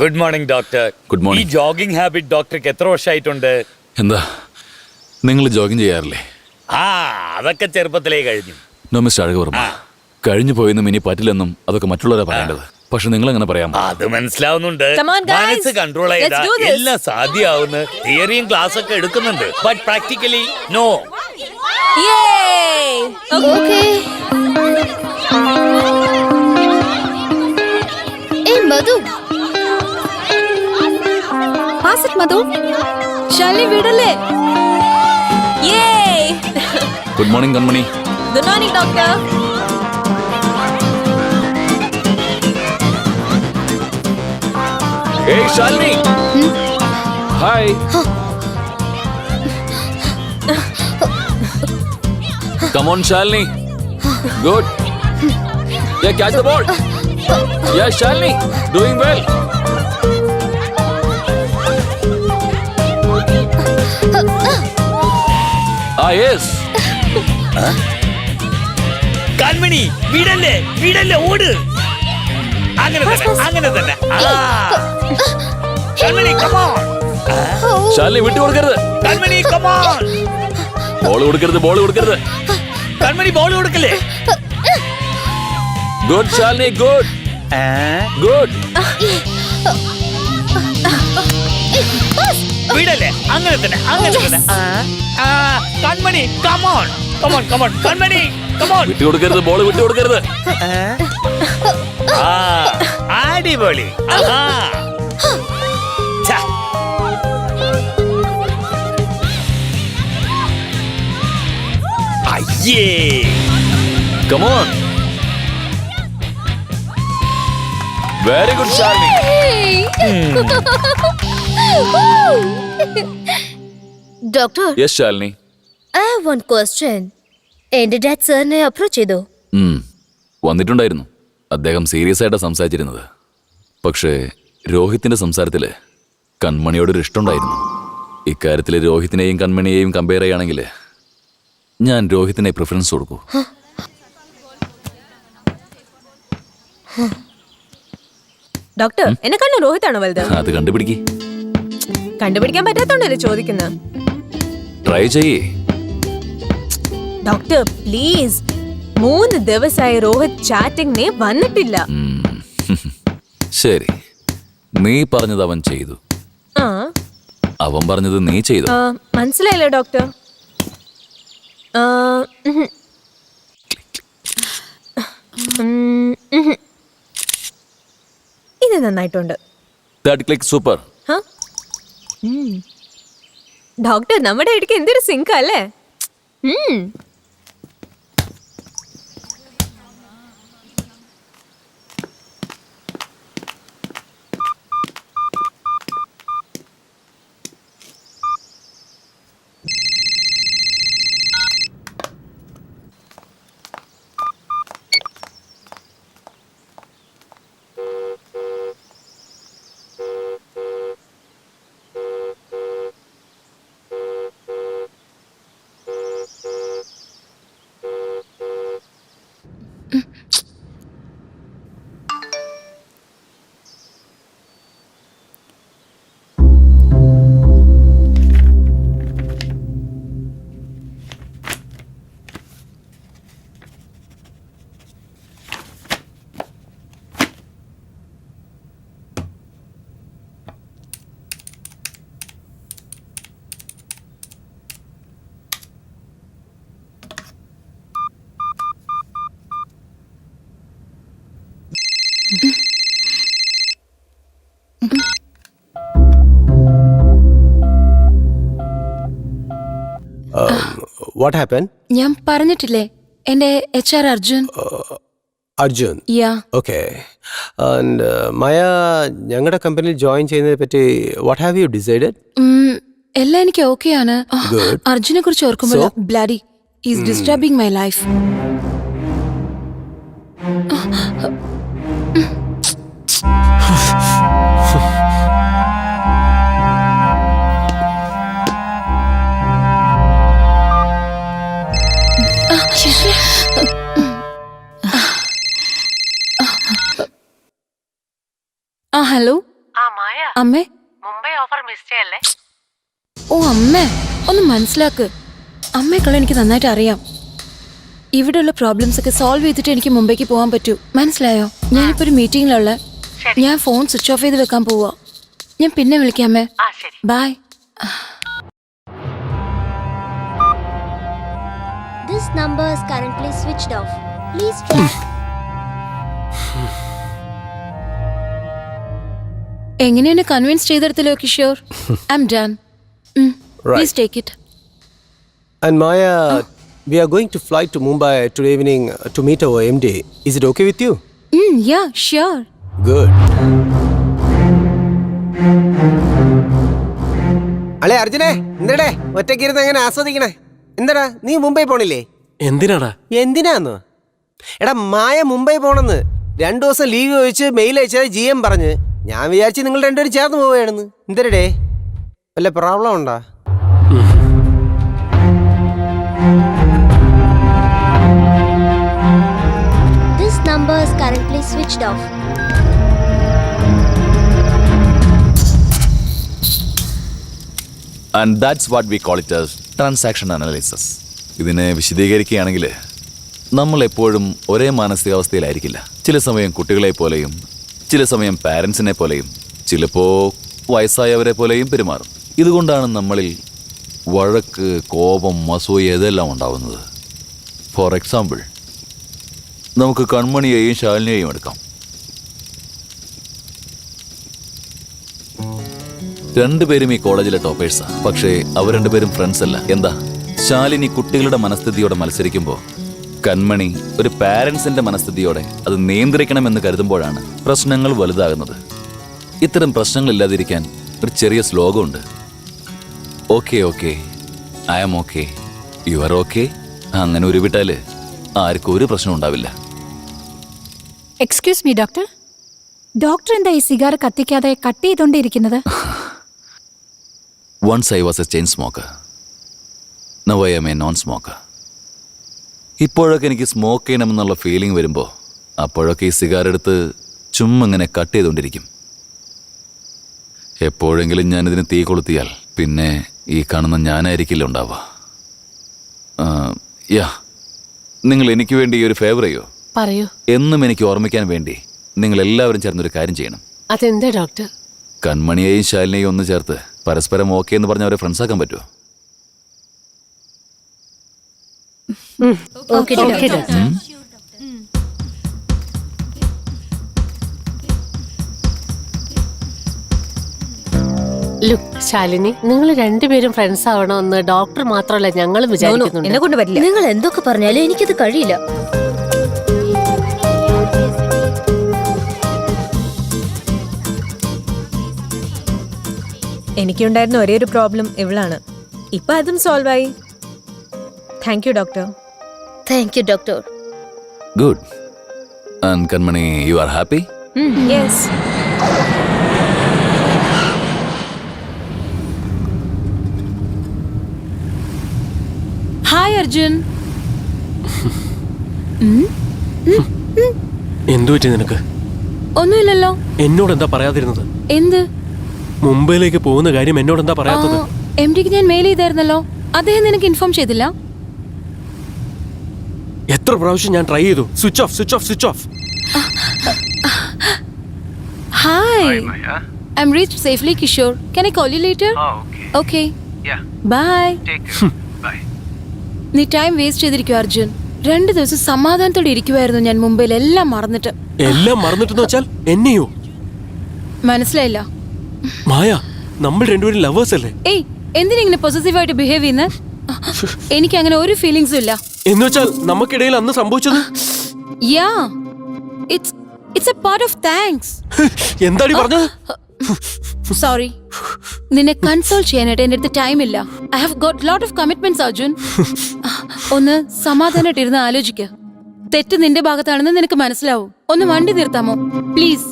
Good morning doctor. Good ഈ morning. Jogging habit ഡോക്ടർക്ക് എത്ര വർഷമായിട്ടുണ്ട്? എന്താ നിങ്ങൾ ജോഗിങ് ചെയ്യാറില്ലേ? ആ, അതൊക്കെ ചെറുപ്പത്തിലേ കഴിഞ്ഞു. നോ മിസ്റ്റർ അഴകവർമ്മ, കഴിഞ്ഞു പോയെന്നും ഇനി പറ്റില്ലെന്നും അതൊക്കെ മറ്റുള്ളവരാ പറയേണ്ടത്. പക്ഷെ നിങ്ങൾ എങ്ങനെ പറയാം? അത് മനസ്സിലാവുന്നുണ്ട്. Come on, guys. മനസ്സ് കൺട്രോൾ ചെയ്താൽ Let's do this. എല്ലാം സാധ്യമാവുന്ന തിയറിയും ക്ലാസ് ഒക്കെ എടുക്കുന്നുണ്ട്. But practically no. Yay! Okay. Hey, Madhu. Pass it, Madhu. Shalini വിടല്ലേ? Yay! Good morning Kanmani. Good morning, doctor. Hey Shalini. Hi. Come on Shalini. Good. Yeah, catch the ball. Yeah, Shalini. Doing well. Yes. Kanmani വീടല്ലേ, വീടല്ലേ, ഓട്. അങ്ങനെ തന്നെ, അങ്ങനെ തന്നെ. കൺമണി come on. ശാലിനി വിട്ടു കൊടുക്കരുത്. കൺമണി come on. ബോൾ കൊടുക്കരുത്, ബോൾ കൊടുക്കരുത്. കൺമണി ബോൾ കൊടുക്കല്ലേ. Good Shalini, good good. വീടല്ലേ, അങ്ങനെ തന്നെ, അങ്ങനെ തന്നെ. കൺമണി come on, come on, come on. Kanmani come on. വിട്ടു കൊടുക്കരുത്, ബോൾ വിട്ടു കൊടുക്കരുത്. അടിപൊളി. ഛ. അയ്യേ. Come on. Very good Shalini. Doctor, Yes Shalini. I have one question. എന്റെ ഡാഡ് സാറിനെ അപ്രോച്ച് ചെയ്തോ? വന്നിട്ടുണ്ടായിരുന്നു. അദ്ദേഹം സീരിയസ് ആയിട്ടാണ് സംസാരിച്ചിരുന്നത്. പക്ഷേ രോഹിത്തിന്റെ സംസാരത്തില് കൺമണിയോടൊരു ഇഷ്ടമുണ്ടായിരുന്നു. ഇക്കാര്യത്തിൽ രോഹിത്തിനെയും കൺമണിയെയും കമ്പയർ ചെയ്യുകയാണെങ്കിൽ ഞാൻ രോഹിത്തിനെ പ്രിഫറൻസ് കൊടുക്കൂ. ഡോക്ടർ, എന്നെക്കാളും രോഹിത്താണോ വലുത്? അത് കണ്ടുപിടിക്ക്. കണ്ടുപിടിക്കാൻ പറ്റാത്തോണ്ടല്ലേ ചോദിക്കുന്നത്? ട്രൈ ചെയ്യേ. ഡോക്ടർ പ്ലീസ്, 3 ദിവസമായി രോഹിത് ചാറ്റിംഗിനെ വന്നിട്ടില്ല. ശരി, നീ പറഞ്ഞത് അവൻ ചെയ്തു, ആ, അവൻ പറഞ്ഞത് നീ ചെയ്തു. മനസ്സിലായില്ലേ ഡോക്ടർ? ഇത് നന്നായിട്ടുണ്ട്. That click super. ഡോക്ടർ, നമ്മുടെ ഇടയ്ക്ക് എന്തൊരു സിങ്ക് അല്ലേ? What happened? ഞാൻ പറഞ്ഞിട്ടില്ലേ എന്റെ HR Arjun. Arjun. Yeah. Okay. And Maya, ഞങ്ങളുടെ കമ്പനിയിൽ ജോയിൻ ചെയ്യുന്നതിനെ പറ്റി what have you decided? എല്ലാം എനിക്ക് ഓക്കെ ആണ്. Good. അർജുനെ കുറിച്ച് ഓർക്കുമ്പോൾ So? Bloody is disturbing my life. Hello. ആ അമ്മേ മുംബൈ ഓഫർ മിസ് ചെയ്യല്ലേ. ഓ അമ്മേ ഒന്ന് മനസ്സിലാക്ക്. അമ്മയെക്കുള്ള എനിക്ക് നന്നായിട്ട് അറിയാം. ഇവിടെയുള്ള പ്രോബ്ലംസ് ഒക്കെ സോൾവ് ചെയ്തിട്ട് എനിക്ക് മുംബൈക്ക് പോകാൻ പറ്റൂ. മനസ്സിലായോ? ഞാനിപ്പോ ഒരു മീറ്റിംഗിലുള്ള. ഞാൻ ഫോൺ സ്വിച്ച് ഓഫ് ചെയ്ത് വെക്കാൻ പോവാ. ഞാൻ പിന്നെ വിളിക്കാമേ. ശരി. By. This number is currently switched off. Please try. എങ്ങനെ എന്നെ കൺവിൻസ് ചെയ്തെടുത്തല്ലോ Kishore. I'm done. Please take it. And Maya, we are going to fly to Mumbai today evening to meet our MD. Is it okay with you? Yeah sure. Good. അളേ അർജുനെ, എന്താടേ ഒറ്റയ്ക്കിരുന്ന് എങ്ങനെ ആസ്വദിക്കണേ? എന്താടാ നീ മുംബൈ പോണില്ലേ? എന്തിനാടാ? എന്തിനാന്ന്? എടാ മായ മുംബൈ പോണെന്ന് 2 ദിവസം ലീവ് ചോദിച്ച് മെയിൽ അയച്ചത് GM പറഞ്ഞ്. ഞാൻ വിചാരിച്ചു നിങ്ങൾ രണ്ടുപേരും ചേർന്ന് പോവുകയാണെന്ന്. എന്തരടേ വല്ല പ്രോബ്ലം ഉണ്ടാ? This number is currently switched off. And that's what we call it as transaction analysis. ഇതിനെ വിശദീകരിക്കുകയാണെങ്കിൽ നമ്മൾ എപ്പോഴും ഒരേ മാനസികാവസ്ഥയിലായിരിക്കില്ല. ചില സമയം കുട്ടികളെ പോലെയും ചില സമയം പാരൻസിനെ പോലെയും ചിലപ്പോൾ വയസ്സായവരെ പോലെയും പെരുമാറും. ഇതുകൊണ്ടാണ് നമ്മളിൽ വഴക്ക്, കോപം, അസൂയ ഇതെല്ലാം ഉണ്ടാവുന്നത്. ഫോർ എക്സാമ്പിൾ, നമുക്ക് കൺമണിയെയും ശാലിനിയെയും എടുക്കാം. രണ്ടുപേരും ഈ കോളേജിലെ ടോപ്പേഴ്സാ. പക്ഷേ അവർ രണ്ടുപേരും ഫ്രണ്ട്സ് അല്ല. എന്താ? ശാലിനി കുട്ടികളുടെ മനസ്ഥിതിയോടെ മത്സരിക്കുമ്പോൾ കൺമണി ഒരു പാരൻസിന്റെ മനസ്ഥിതിയോടെ അത് നിയന്ത്രിക്കണമെന്ന് കരുതുമ്പോഴാണ് പ്രശ്നങ്ങൾ വലുതാകുന്നത്. ഇത്തരം പ്രശ്നങ്ങളില്ലാതിരിക്കാൻ ഒരു ചെറിയ ശ്ലോകമുണ്ട്. Okay okay, I am okay, you are okay. അങ്ങനെ ഉരുവിട്ടാല് ആർക്കും ഒരു പ്രശ്നം ഉണ്ടാവില്ല. Excuse me doctor. ഡോക്ടർ എന്താ ഈ സിഗാർ കത്തിക്കാതെ കട്ട് ചെയ്തോണ്ടിരിക്കുന്നത്? Once I was a chain smoker. Now I am a non-smoker. ഇപ്പോഴൊക്കെ എനിക്ക് സ്മോക്ക് ചെയ്യണമെന്നുള്ള ഫീലിംഗ് വരുമ്പോൾ അപ്പോഴൊക്കെ ഈ സിഗാർ എടുത്ത് ചുമ്മിങ്ങനെ കട്ട് ചെയ്തുകൊണ്ടിരിക്കും. എപ്പോഴെങ്കിലും ഞാനിതിന് തീ കൊളുത്തിയാൽ പിന്നെ ഈ കാണുന്ന ഞാനായിരിക്കില്ല ഉണ്ടാവുക. നിങ്ങൾ എനിക്ക് വേണ്ടി ഈ ഒരു ഫേവർ ചെയ്യോ? പറയൂ. എന്നും എനിക്ക് ഓർമ്മിക്കാൻ വേണ്ടി നിങ്ങൾ എല്ലാവരും ചേർന്നൊരു കാര്യം ചെയ്യണം. അതെന്താ ഡോക്ടർ? കൺമണിയെയും ശാലിനെയും ഒന്ന് ചേർത്ത് പരസ്പരം ഓക്കെ എന്ന് പറഞ്ഞ അവരെ ഫ്രണ്ട്സ് ആക്കാൻ പറ്റുമോ? Okay, doctor. ലുക്ക് ശാലിനി, നിങ്ങൾ രണ്ടുപേരും ഫ്രണ്ട്സ് ആവണമെന്ന് ഡോക്ടർ മാത്രമല്ല ഞങ്ങളും എന്നെ വിചാരിക്കുന്നുണ്ട്. കൊണ്ട് പറ്റില്ല. നിങ്ങൾ എന്തൊക്കെ പറഞ്ഞാലും എനിക്കത് കഴിയില്ല. എനിക്കുണ്ടായിരുന്ന ഒരേ ഒരു പ്രോബ്ലം ഇവളാണ്. ഇപ്പൊ അതും സോൾവ് ആയി. Thank you doctor. Thank you, doctor. Good. And Kanmani, you are happy? Yes. Hi Arjun. എന്തു പറ്റി നിനക്ക്? ഒന്നുമില്ലല്ലോ. എന്നോട് എന്താ പറയാതിരുന്നത്? എന്ത്? മുംബൈയിലേക്ക് പോകുന്ന കാര്യം എന്നോട് എന്താ പറയാത്തത്? MDക്ക് ഞാൻ മെയിൽ ചെയ്തായിരുന്നല്ലോ. അദ്ദേഹം നിനക്ക് ഇൻഫോം ചെയ്തില്ല? എത്ര പ്രാവശ്യം ഞാൻ ട്രൈ ചെയ്തു. Switch off, switch off, switch off. Hi, I M reached safely Kishore. Can I call you later? Okay. Bye. നീ ടൈം വേസ്റ്റ് ചെയ്തിരിക്കും അർജുൻ. 2 ദിവസം സമാധാനത്തോടെ ഇരിക്കുവായിരുന്നു ഞാൻ മുംബൈയിൽ, എല്ലാം മറന്നിട്ട്. എല്ലാം മറന്നിട്ടെന്ന് വെച്ചാൽ എന്നെയോ? മനസ്സിലായില്ല? മായ, നമ്മൾ രണ്ടുപേരും ലവേഴ്സ് അല്ലേ? ഏയ്, എന്തിനിങ്ങനെ പൊസസീവായിട്ട് ബിഹേവ് ചെയ്യുന്നത്? എനിക്ക് അങ്ങനെ ഒരു ഫീലിങ്സും ഇല്ല. എന്ന് വെച്ചാൽ നമുക്കിടയിൽ അന്ന് സംഭവിച്ചത്? Yeah, it's a part of thanks. എന്താടി പറഞ്ഞത്? സോറി. നിന്നെ കൺസോൾ ചെയ്യാനായിട്ട് എൻ്റെ അടുത്ത് ടൈം ഇല്ല. I have got lot of commitments Arjun. ഒന്ന് സമാധാനമായിട്ട് ഇരുന്ന് ആലോചിക്കുക. തെറ്റ് നിന്റെ ഭാഗത്താണെന്ന് നിനക്ക് മനസ്സിലാവും. ഒന്ന് വണ്ടി നിർത്താമോ പ്ലീസ്?